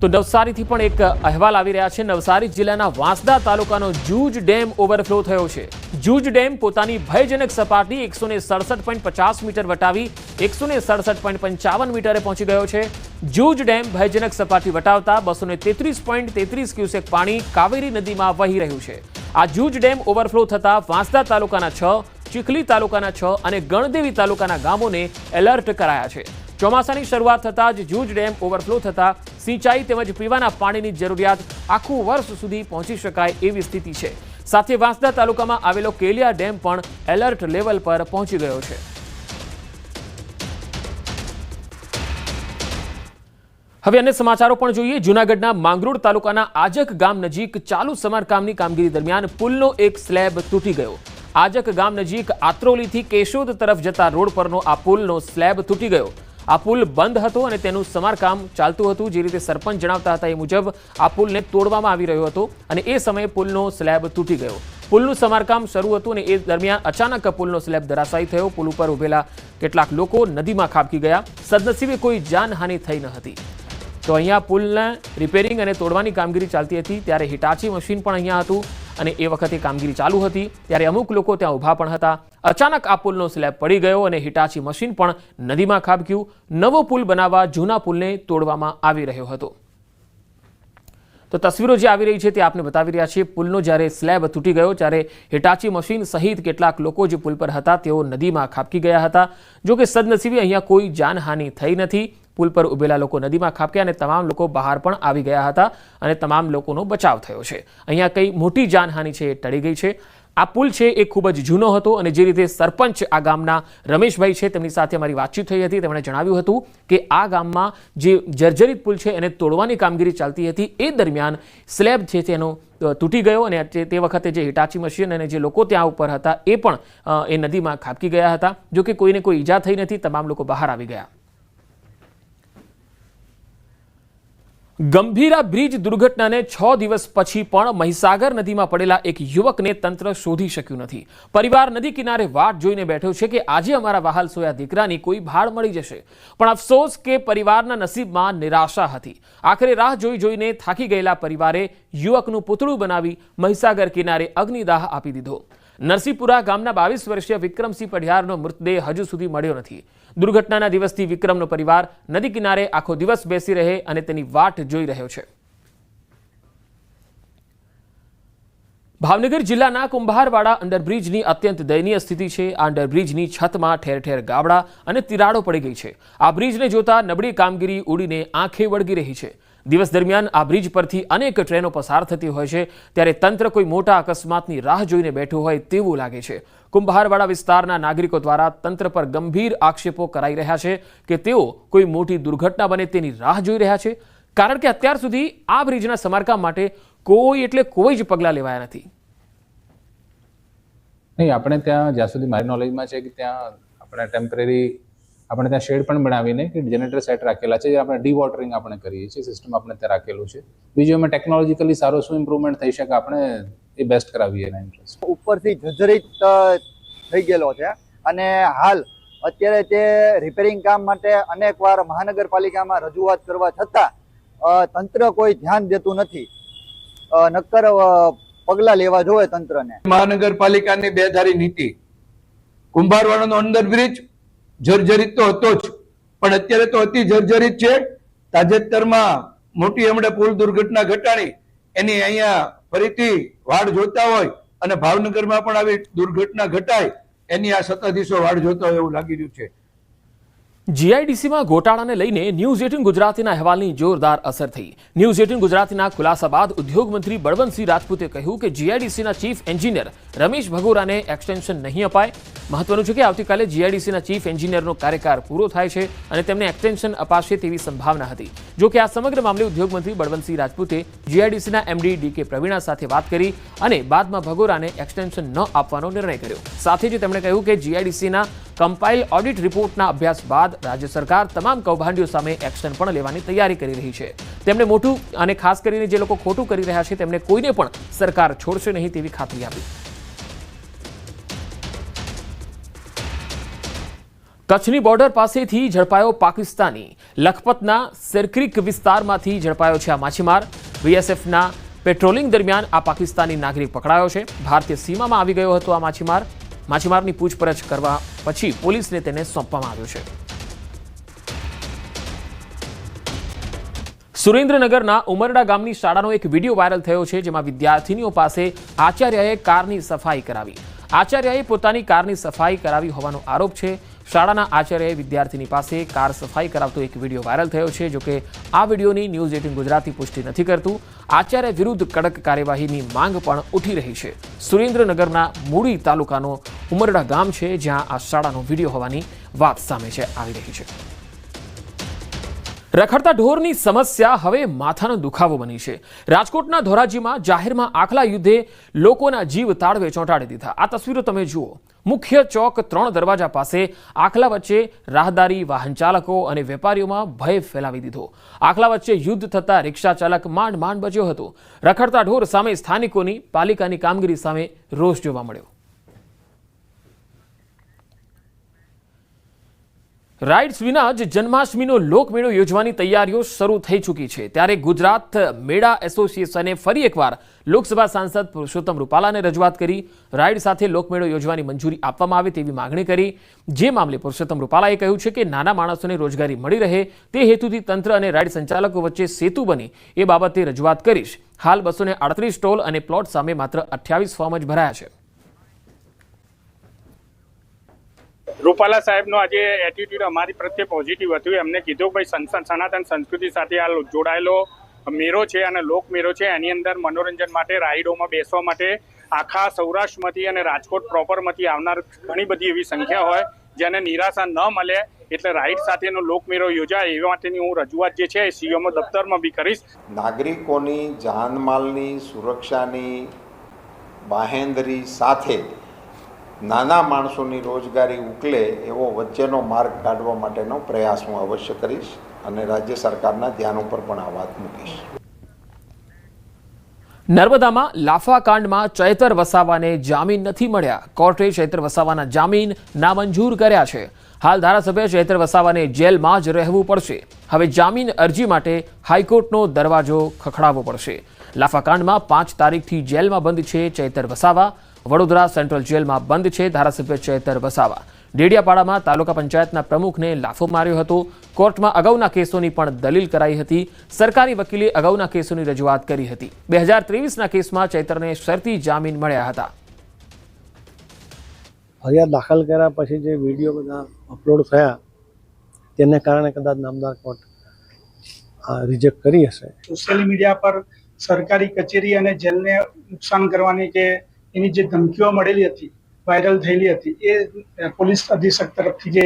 તો નવસારીથી પણ એક અહેવાલ આવી રહ્યા છે। નવસારી જિલ્લાના વાંસદા તાલુકાનો જૂજ ડેમ ઓવરફ્લો થયો છે। જૂજ ડેમ પોતાની ભયજનક સપાટી 167.50 મીટર વટાવી 167.55 મીટરે પહોંચી ગયો છે। જૂજ ડેમ ભયજનક સપાટી વટાવતા 233.33 ક્યુસેક પાણી કાવેરી નદીમાં વહી રહ્યું છે। આ જૂજ ડેમ ઓવરફ્લો થતા વાંસદા તાલુકાના 6, ચીખલી તાલુકાના 6 અને ગણદેવી તાલુકાના ગામોને એલર્ટ કરાયા છે। ચોમાસાની શરૂઆત થતાં જ જૂજ ડેમ ઓવરફ્લો થતાં સિંચાઈ તેમજ પીવાના પાણીની જરૂરિયાત આખું વર્ષ સુધી પહોંચી શકાય એવી સ્થિતિ છે। સાથે વાંસદા તાલુકામાં આવેલો કેલિયા ડેમ પણ એલર્ટ લેવલ પર પહોંચી ગયો છે। હવે અન્ય સમાચારો પણ જોઈએ। જૂનાગઢના માંગરોળ તાલુકાના આજક ગામ નજીક ચાલુ સમારકામની કામગીરી દરમિયાન પુલનો એક સ્લેબ તૂટી ગયો। આજક ગામ નજીક આત્રોલીથી કેશોદ તરફ જતા રોડ પરનો આ પુલનો સ્લેબ તૂટી ગયો। આ પુલ બંધ હતો અને તેનું સમારકામ ચાલતું હતું। જે રીતે સરપંચ જણાવતા હતા એ મુજબ આ પુલને તોડવામાં આવી રહ્યો હતો અને એ સમયે પુલનો સ્લેબ તૂટી ગયો। પુલનું સમારકામ શરૂ હતું અને એ દરમિયાન અચાનક પુલનો સ્લેબ ધરાશાયી થયો। પુલ ઉપર ઉભેલા કેટલાક લોકો નદીમાં ખાબકી ગયા। સદનસીબે કોઈ જાનહાનિ થઈ ન હતી। તો અહીંયા પુલને રિપેરિંગ અને તોડવાની કામગીરી ચાલતી હતી ત્યારે હિટાચી મશીન પણ અહીંયા હતું અને એ વખતે કામગીરી ચાલુ હતી ત્યારે અમુક લોકો ત્યાં ઊભા પણ હતા। અચાનક આ પુલનો સ્લેબ પડી ગયો અને હિટાચી મશીન પણ નદીમાં ખાબક્યું। નવો પુલ બનાવવા જૂના પુલને તોડવામાં આવી રહ્યો હતો। તો તસવીરો જે આવી રહી છે તે આપને બતાવી રહ્યા છીએ। પુલનો જ્યારે સ્લેબ તૂટી ગયો ત્યારે હિટાચી મશીન સહિત કેટલાક લોકો જે પુલ પર હતા તેઓ નદીમાં ખાબકી ગયા હતા। જો કે સદનસીબે અહીંયા કોઈ જાનહાનિ થઈ નથી। પુલ પર ઉભેલા લોકો નદીમાં ખાબક્યા અને તમામ લોકો બહાર પણ આવી ગયા હતા અને તમામ લોકોનો બચાવ થયો છે। અહીંયા કઈ મોટી જાનહાનિ છે એ ટળી ગઈ છે। આ પુલ છે એ ખૂબ જ જૂનો હતો અને જે રીતે સરપંચ આ ગામના રમેશભાઈ છે તેમની સાથે અમારી વાતચીત થઈ હતી। તેમણે જણાવ્યું હતું કે આ ગામમાં જે જર્જરિત પુલ છે એને તોડવાની કામગીરી ચાલતી હતી એ દરમિયાન સ્લેબ છે તેનો તૂટી ગયો અને તે વખતે જે હિટાચી મશીન અને જે લોકો ત્યાં ઉપર હતા એ પણ એ નદીમાં ખાબકી ગયા હતા। જો કે કોઈને કોઈ ઈજા થઈ નથી। તમામ લોકો બહાર આવી ગયા। ગંભીરા બ્રિજ દુર્ઘટનાને 6 દિવસ પછી પણ મહીસાગર નદીમાં પડેલા એક યુવકને તંત્ર શોધી શક્યું નથી। પરિવાર નદી કિનારે વાટ જોઈને બેઠો છે કે આજે અમારા વહાલ સોયા દીકરાની કોઈ ભાળ મળી જશે, પણ અફસોસ કે પરિવારના નસીબમાં નિરાશા હતી। આખરે રાહ જોઈ જોઈને થાકી ગયેલા પરિવારે યુવકનું પૂતળું બનાવી મહીસાગર કિનારે અગ્નિદાહ આપી દીધો। નરસિંહપુરા ગામના 22 વર્ષીય વિક્રમસિંહ પઢિયારનો મૃતદેહ હજુ સુધી મળ્યો નથી। દુર્ઘટનાના દિવસથી વિક્રમનો પરિવાર નદી કિનારે આખો દિવસ બેસી રહે અને તેની વાટ જોઈ રહ્યો છે। ભાવનગર જિલ્લાના કુંભારવાડા અંડરબ્રિજની અત્યંત દયનીય સ્થિતિ છે। આ અંડરબ્રિજની છતમાં ઠેર ઠેર ગાબડા અને તિરાડો પડી ગઈ છે। આ બ્રિજને જોતા નબળી કામગીરી ઉડીને આંખે વળગી રહી છે। દિવસ દરમિયાન આ બ્રિજ પરથી અનેક ટ્રેનો પસાર થતી હોય છે ત્યારે તંત્ર કોઈ મોટા અકસ્માતની રાહ જોઈને બેઠું હોય તેવું લાગે છે। કુંભારવાડા વિસ્તારના નાગરિકો દ્વારા તંત્ર પર ગંભીર આક્ષેપો કરાઈ રહ્યા છે કે તેઓ કોઈ મોટી દુર્ઘટના બને તેની રાહ જોઈ રહ્યા છે, કારણ કે અત્યાર સુધી આ બ્રિજના સમારકામ માટે કોઈ જ પગલાં લેવાયા નથી। નહીં, આપણે ત્યાં જ્યાં સુધી મારી નોલેજમાં છે કે ત્યાં આપણે ટેમ્પરરી આપણે ત્યાં શેડ પણ બનાવીને કે જનરેટર સેટ રાખેલા છે। આપણે ડી વોટરિંગ આપણે કરીએ છીએ, સિસ્ટમ આપણે ત્યાં રાખેલું છે। બીજું એમાં ટેકનોલોજીકલી સારો શું ઇમ્પ્રુવમેન્ટ થઈ શકે આપણે એ બેસ્ટ કરાવીએ એના ઇન્ટરેસ્ટ ઉપરથી જર્જરિત થઈ ગયેલો છે અને હાલ અત્યારે તે રિપેરિંગ કામ માટે અનેકવાર મહાનગરપાલિકામાં રજૂઆત કરવા છતાં તંત્ર કોઈ ધ્યાન દેતું નથી। નક્કર પગલાં લેવા જોઈએ તંત્રને। મહાનગરપાલિકાની બેધારી નીતિ, કુંભારવાડાનો અંડરબ્રિજ જર્જરિત તો હતો જ, પણ અત્યારે તો અતિ જર્જરિત છે। તાજેતરમાં મોટી હમણાં પુલ દુર્ઘટના ઘટાડી એની અહીંયા ફરીથી વાડ જોતા હોય અને ભાવનગરમાં પણ આવી દુર્ઘટના ઘટાય એની આ સત્તાધીશો વાડ જોતા હોય એવું લાગી રહ્યું છે। જીઆઈડીસીમાં ગોટાળાને લઈને ન્યૂઝ 18 ગુજરાતીના અહેવાલની જોરદાર અસર થઈ। ન્યૂઝ 18 ગુજરાતીના ખુલાસા બાદ ઉદ્યોગ મંત્રી બળવંતસિંહ રાજપૂતે કહ્યું કે જીઆઈડીસીના ચીફ એન્જિનિયર રમેશ ભગોરાને એક્સટેન્શન નહીં અપાય। મહત્વનું છે કે આવતીકાલે જીઆઈડીસીના ચીફ એન્જિનિયરનો કાર્યકાળ પૂરો થાય છે અને તેમને એક્સટેન્શન અપાશે તેવી સંભાવના હતી। જો કે આ સમગ્ર મામલે ઉદ્યોગ મંત્રી બળવંતસિંહ રાજપૂતે જીઆઈડીસીના એમડી ડીકે પ્રવીણા સાથે વાત કરી અને બાદમાં ભગોરાને એક્સટેન્શન ન આપવાનો નિર્ણય કર્યો। સાથે જ તેમણે કહ્યું કે જીઆઈડીસીના કમ્પાઇલ ઓડિટ રિપોર્ટના અભ્યાસ બાદ રાજ્ય સરકાર તમામ કૌભાંડીઓ સામે એક્શન પણ લેવાની તૈયારી કરી રહી છે। તેમણે મોટું અને ખાસ કરીને જે લોકો ખોટું કરી રહ્યા છે તેમને કોઈને પણ સરકાર છોડશે નહીં તેવી ખાતરી આપી। કચ્છની બોર્ડર પાસેથી ઝડપાયો પાકિસ્તાની. લખપતના સિરક્રીક વિસ્તારમાંથી ઝડપાયો છે આ માછીમાર. બીએસએફના પેટ્રોલિંગ દરમિયાન આ પાકિસ્તાની નાગરિક પકડાયો છે. ભારતીય સીમામાં આવી ગયો હતો આ માછીમાર. માછીમારની પૂછપરછ કરવા પછી પોલીસને તેને સોંપવામાં આવ્યો છે. સુરેન્દ્રનગરના ઉમરડા ગામની શાળાનો એક વિડીયો વાયરલ થયો છે, જેમાં વિદ્યાર્થીનીઓ પાસે આચાર્યએ કારની સફાઈ કરાવી. આચાર્યએ પોતાની કારની સફાઈ કરાવી હોવાનો આરોપ છે. શાળાના આચાર્યએ વિદ્યાર્થીની પાસે કાર સફાઈ કરાવતો એક વિડીયો વાયરલ થયો છે. જોકે આ વિડીયોની ન્યૂઝ 18 ગુજરાતી પુષ્ટિ નથી કરતું. આચાર્ય વિરુદ્ધ કડક કાર્યવાહીની માંગ પણ ઉઠી રહી છે. સુરેન્દ્રનગરના મૂળી તાલુકાનો ઉમરડા ગામ છે, જ્યાં આ શાળાનો વિડીયો હોવાની વાત સામે આવી રહી છે. રખડતા ઢોરની સમસ્યા હવે માથાનો દુખાવો બની છે. રાજકોટના ધોરાજીમાં જાહેરમાં આખલા યુદ્ધે લોકોના જીવ તાળવે ચોંટાડી દીધા. આ તસવીરો તમે જુઓ. મુખ્ય ચોક 3 દરવાજા પાસે આખલા વચ્ચે રાહદારી, વાહન ચાલકો અને વેપારીઓમાં ભય ફેલાવી દીધો. આખલા વચ્ચે યુદ્ધ થતા રિક્ષા ચાલક માંડ બચ્યો હતો. રખડતા ઢોર સામે સ્થાનિકોની પાલિકાની કામગીરી સામે રોષ જોવા મળ્યો. રાઇડ્સ વિના જ જન્માષ્ટમીનો લોકમેળો યોજવાની તૈયારીઓ શરૂ થઈ ચૂકી છે. ત્યારે ગુજરાત મેળા એસોસિએશને ફરી એકવાર લોકસભા સાંસદ પુરુષોત્તમ રૂપાલાને રજૂઆત કરી રાઇડ સાથે લોકમેળો યોજવાની મંજૂરી આપવામાં આવે તેવી માગણી કરી. જે મામલે પુરુષોત્તમ રૂપાલાએ કહ્યું છે કે નાના માણસોને રોજગારી મળી રહે તે હેતુથી તંત્ર અને રાઇડ સંચાલકો વચ્ચે સેતુ બની એ બાબતે રજૂઆત કરીશ. હાલ 238 સ્ટોલ અને પ્લોટ સામે માત્ર 28 ફોર્મ જ ભરાયા છે. રૂપાલા સાહેબનો આજે એટીટ્યુડ અમારી પ્રત્યે પોઝિટિવ હતું. એમને કીધું ભાઈ સનાતન સંસ્કૃતિ સાથે આ જોડાયેલો મેળો છે અને લોકમેળો છે, એની અંદર મનોરંજન માટે, રાઈડોમાં બેસવા માટે આખા સૌરાષ્ટ્રમાંથી અને રાજકોટ પ્રોપરમાંથી આવનાર ઘણી બધી એવી સંખ્યા હોય જેને નિરાશા ન મળે એટલે રાઈડ સાથેનો લોકમેળો યોજાય એ માટેની હું રજૂઆત જે છે એ સીએમઓ દફતરમાં બી કરીશ. નાગરિકોની જાનમાલની સુરક્ષાની બાહેંધરી સાથે નાના માણસોની રોજગારી ઉકલે એવો વચ્ચેનો માર્ગ કાઢવા માટેનો પ્રયાસ હું અવશ્ય કરીશ અને રાજ્ય સરકારના ધ્યાન ઉપર પણ આ વાત મૂકીશ. નર્મદામાં લાફા કાંડમાં ચૈતર વસાવાને જામીન નથી મળ્યા. કોર્ટે ચૈતર વસાવાના જામીન નામંજૂર કર્યા છે. હાલ ધારાસભ્ય ચૈતર વસાવાને જેલમાં જ રહેવું પડશે. હવે જામીન અરજી માટે હાઈકોર્ટનો દરવાજો ખખડાવવો પડશે. લાફા કાંડમાં 5 તારીખથી જેલમાં બંધ છે ચૈતર વસાવા. વડોદરા સેન્ટ્રલ જેલમાં બંધ છે ધારાસભ્ય ચૈતર વસાવા. ડેડિયાપાડામાં તાલુકા પંચાયતના પ્રમુખને લાફો માર્યો હતો. કોર્ટમાં અગાઉના કેસોની પણ દલીલ કરાઈ હતી. સરકારી વકીલે અગાઉના કેસોની રજૂઆત કરી હતી. 2023ના કેસમાં ચૈતરને શરતી જામીન મળ્યા હતા. ફરિયાદ દાખલ કર્યા પછી જે વિડીયો બધા અપલોડ થયા તેને કારણે કદાચ નામદાર કોર્ટ રિજેક્ટ કરી હશે. સોશિયલ મીડિયા પર સરકારી કચેરી અને જેલને નુકસાન કરવાની કે એની જે ધમકીઓ મળેલી હતી, વાયરલ થયેલી હતી, એ પોલીસ અધિક્ષક તરફથી જે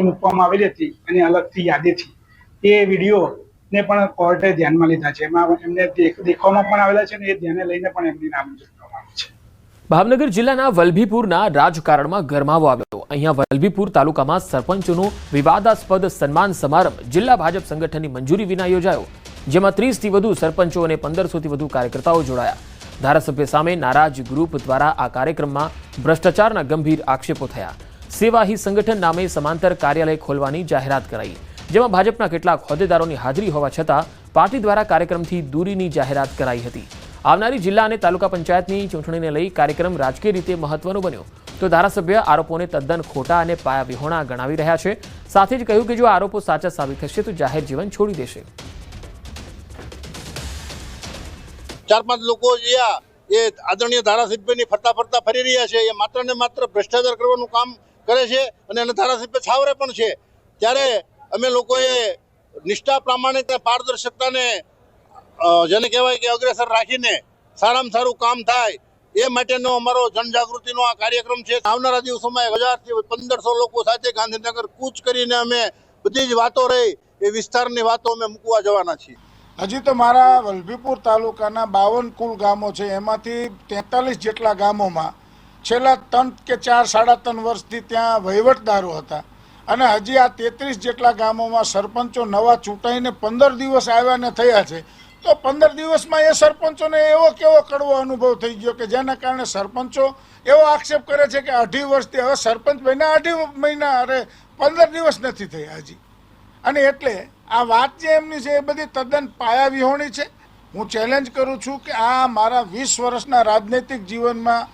મૂકવામાં આવેલી હતી અને અલગથી યાદીથી એ વિડીયોને પણ કોર્ટે ધ્યાનમાં લીધા છે. એમાં એમને દેખવામાં પણ આવેલા છે અને એ ધ્યાને લઈને પણ એમની નામંજૂર કરવામાં આવી છે. ભાવનગર જિલ્લાના વલભીપુરના રાજકારણમાં ગરમાવો આવ્યો. અહીંયા વલભીપુર તાલુકામાં સરપંચોનો વિવાદાસ્પદ સન્માન સમારંભ જિલ્લા ભાજપ સંગઠનની મંજૂરી વિના યોજાયો, જેમાં 30થી વધુ સરપંચો અને 1500થી વધુ કાર્યકર્તાઓ જોડાયા. ધારાસભ્ય સામે નારાજ ગ્રુપ દ્વારા આ કાર્યક્રમમાં ભ્રષ્ટાચારના ગંભીર આક્ષેપો થયા. સેવા હી સંગઠન નામે સમાંતર કાર્યાલય ખોલવાની જાહેરાત કરાઈ, જેમાં ભાજપના કેટલાક હોદ્દેદારોની હાજરી હોવા છતાં પાર્ટી દ્વારા કાર્યક્રમથી દૂરીની જાહેરાત કરાઈ હતી. આવનારી જિલ્લા અને તાલુકા પંચાયતની ચૂંટણીને લઈ કાર્યક્રમ રાજકીય રીતે મહત્વનો બન્યો તો ધારાસભ્ય આરોપોને તદ્દન ખોટા અને પાયાવિહોણા ગણાવી રહ્યા છે. સાથે જ કહ્યું કે જો આરોપો સાચા સાબિત થશે તો જાહેર જીવન છોડી દેશે. 4-5 લોકો એ આદરણીય ધારાસભ્યની ફરતા ફરી રહ્યા છે. એ માત્ર ને માત્ર ભ્રષ્ટાચાર કરવાનું કામ કરે છે અને એના ધારાસભ્ય છાવરે પણ છે. ત્યારે અમે લોકોએ નિષ્ઠા, પ્રામાણિકતા, પારદર્શકતાને જેને કહેવાય કે અગ્રેસર રાખીને સારામાં સારું કામ થાય એ માટેનો અમારો જનજાગૃતિનો આ કાર્યક્રમ છે. આવનારા દિવસોમાં 1000થી 1500 લોકો સાથે ગાંધીનગર કૂચ કરીને અમે બધી જ વાતો રહી એ વિસ્તારની વાતો અમે મૂકવા જવાના છીએ. હજી તો મારા વલભીપુર તાલુકાના 52 કુલ ગામો છે, એમાંથી 43 જેટલા ગામોમાં છેલ્લા 3 કે 3.5 વર્ષથી ત્યાં વહીવટદારો હતા અને હજી આ 33 જેટલા ગામોમાં સરપંચો નવા ચૂંટાઈને 15 દિવસ આવ્યા ને થયા છે, તો 15 દિવસમાં એ સરપંચોને એવો કેવો કડવો અનુભવ થઈ ગયો કે જેના કારણે સરપંચો એવો આક્ષેપ કરે છે કે 2.5 વર્ષથી હવે સરપંચ બન્યા 2.5 મહિના, અરે 15 દિવસ નથી થયા હજી. અને એટલે આ વાત જે એમની છે એ બધી તદ્દન પાયા વિહોણી છે. હું ચેલેન્જ કરું છું કે આ મારા 20 વર્ષના રાજનૈતિક જીવનમાં,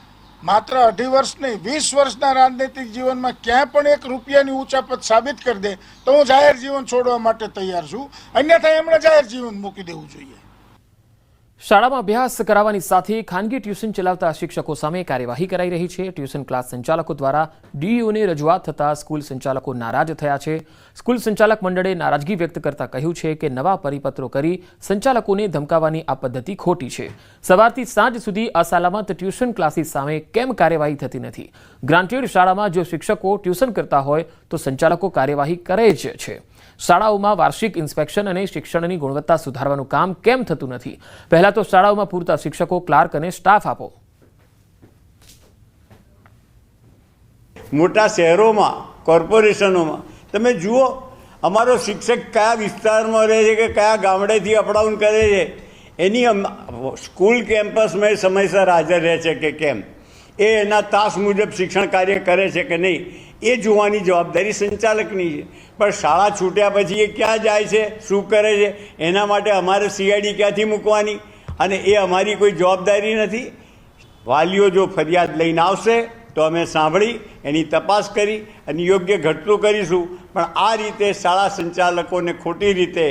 માત્ર 2.5 વર્ષ નહીં, 20 વર્ષના રાજનૈતિક જીવનમાં ક્યાંય પણ 1 રૂપિયાની ઉચાપત સાબિત કરી દે તો હું જાહેર જીવન છોડવા માટે તૈયાર છું. અન્યથા એમણે જાહેર જીવન મૂકી દેવું જોઈએ. શાળામાં અભ્યાસ કરાવવાની સાથે ખાનગી ટ્યુશન ચલાવતા શિક્ષકો સામે કાર્યવાહી કરાઈ રહી છે. ટ્યુશન ક્લાસ સંચાલકો દ્વારા ડીઈઓને રજૂઆત થતાં સ્કૂલ સંચાલકો નારાજ થયા છે. સ્કૂલ સંચાલક મંડળે નારાજગી વ્યક્ત કરતા કહ્યું છે કે નવા પરિપત્રો કરી સંચાલકોને ધમકાવવાની આ પદ્ધતિ ખોટી છે. સવારથી સાંજ સુધી અસલામત ટ્યુશન ક્લાસીસ સામે કેમ કાર્યવાહી થતી નથી? ગ્રાન્ટેડ શાળામાં જો શિક્ષકો ટ્યુશન કરતા હોય તો સંચાલકો કાર્યવાહી કરે જ છે. શાળાઓમાં વાર્ષિક ઇન્સ્પેક્શન અને શિક્ષણની ગુણવત્તા સુધારવાનું કામ કેમ થતું નથી? પહેલા તો શાળાઓમાં પૂરતા શિક્ષકો, ક્લાર્ક અને સ્ટાફ આપો. મોટા શહેરોમાં, કોર્પોરેશનોમાં તમે જુઓ અમારો શિક્ષક કયા વિસ્તારમાં રહે છે કે કયા ગામડેથી અપડાઉન કરે છે, એની સ્કૂલ કેમ્પસમાં સમયસર હાજર રહે છે કે કેમ, એ એના તાસ મુજબ શિક્ષણ કાર્ય કરે છે કે નહીં, એ જોવાની જવાબદારી સંચાલકની છે. પણ શાળા છૂટ્યા પછી એ ક્યાં જાય છે, શું કરે છે, એના માટે અમારે સીઆઈડી ક્યાંથી મૂકવાની? અને એ અમારી કોઈ જવાબદારી નથી. વાલીઓ જો ફરિયાદ લઈને આવશે તો અમે સાંભળી એની તપાસ કરી અને યોગ્ય ઘટતું કરીશું. પણ આ રીતે શાળા સંચાલકોને ખોટી રીતે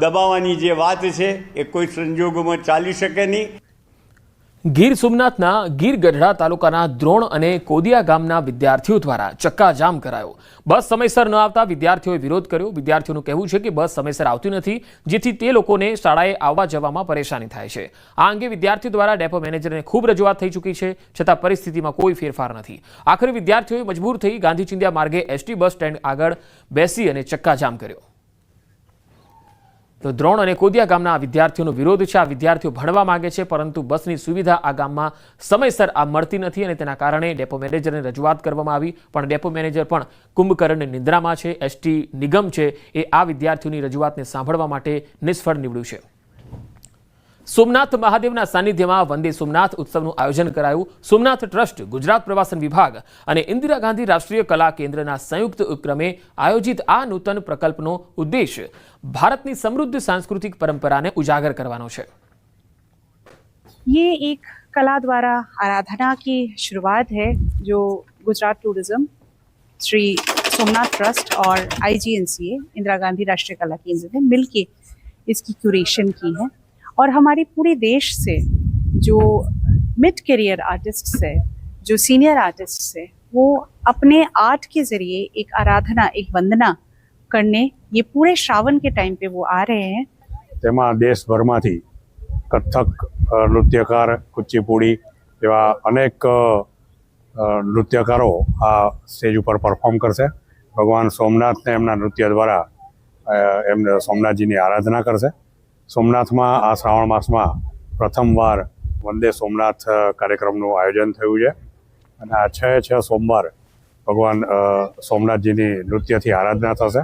દબાવવાની જે વાત છે એ કોઈ સંજોગોમાં ચાલી શકે નહીં. ગીર સોમનાથના ગીર ગઢડા તાલુકાના દ્રોણ અને કોદિયા ગામના વિદ્યાર્થીઓ દ્વારા ચક્કાજામ કરાયો. બસ સમયસર ન આવતા વિદ્યાર્થીઓએ વિરોધ કર્યો. વિદ્યાર્થીઓનું કહેવું છે કે બસ સમયસર આવતી નથી, જેથી તે લોકોને શાળાએ આવવા જવામાં પરેશાની થાય છે. આ અંગે વિદ્યાર્થીઓ દ્વારા ડેપો મેનેજરને ખૂબ રજૂઆત થઈ ચૂકી છે, છતાં પરિસ્થિતિમાં કોઈ ફેરફાર નથી. આખરે વિદ્યાર્થીઓએ મજબૂર થઈ ગાંધી ચિંધ્યા માર્ગે એસટી બસ સ્ટેન્ડ આગળ બેસી અને ચક્કાજામ કર્યો. તો દ્રોણ અને કોદિયા ગામના વિદ્યાર્થીઓનો વિરોધ છે. આ વિદ્યાર્થીઓ ભણવા માંગે છે, પરંતુ બસની સુવિધા આ ગામમાં સમયસર મળતી નથી અને તેના કારણે ડેપો મેનેજરને રજૂઆત કરવામાં આવી, પણ ડેપો મેનેજર પણ કુંભકર્ણની નિંદ્રામાં છે. એસટી નિગમ છે એ આ વિદ્યાર્થીઓની રજૂઆતને સાંભળવા માટે નિષ્ફળ નીવડ્યું છે. સોમનાથ મહાદેવના સાનિધ્યમાં વંદે સોમનાથ ઉત્સવનું આયોજન કરાયું. સોમનાથ ટ્રસ્ટ, ગુજરાત પ્રવાસન વિભાગ અને ઇન્દિરા ગાંધી રાષ્ટ્રીય કલા કેન્દ્રના સંયુક્ત ઉપક્રમે આયોજિત આ નૂતન પ્રકલ્પનો ઉદ્દેશ भारत समृद्ध सांस्कृतिक परंपरा ने उजागर करवानो छे. ये एक कला द्वारा आराधना की शुरुआत है जो गुजरात टूरिज्म, श्री सोमनाथ ट्रस्ट और IGNCA इंदिरा गांधी राष्ट्रीय कला केंद्र ने मिलके इसकी क्यूरेशन की है. और हमारे पूरे देश से जो मिड करियर आर्टिस्ट्स है, जो सीनियर आर्टिस्ट्स है, वो अपने आर्ट के जरिए एक आराधना, एक वंदना करने ये पूरे श्रावण के टाइम पे वो आ रहे हैं. તેમાં દેશભરમાંથી કથક નૃત્યકાર, કુચીપુડી એવા અનેક નૃત્યકારો આ સ્ટેજ ઉપર પરફોર્મ કરશે. ભગવાન સોમનાથને એમના નૃત્ય દ્વારા એમને સોમનાથજીની આરાધના કરશે. સોમનાથમાં આ શ્રાવણ માસમાં પ્રથમવાર વંદે સોમનાથ કાર્યક્રમનું આયોજન થયું છે અને આ 6 સોમવાર ભગવાન સોમનાથજીની નૃત્યથી આરાધના થશે.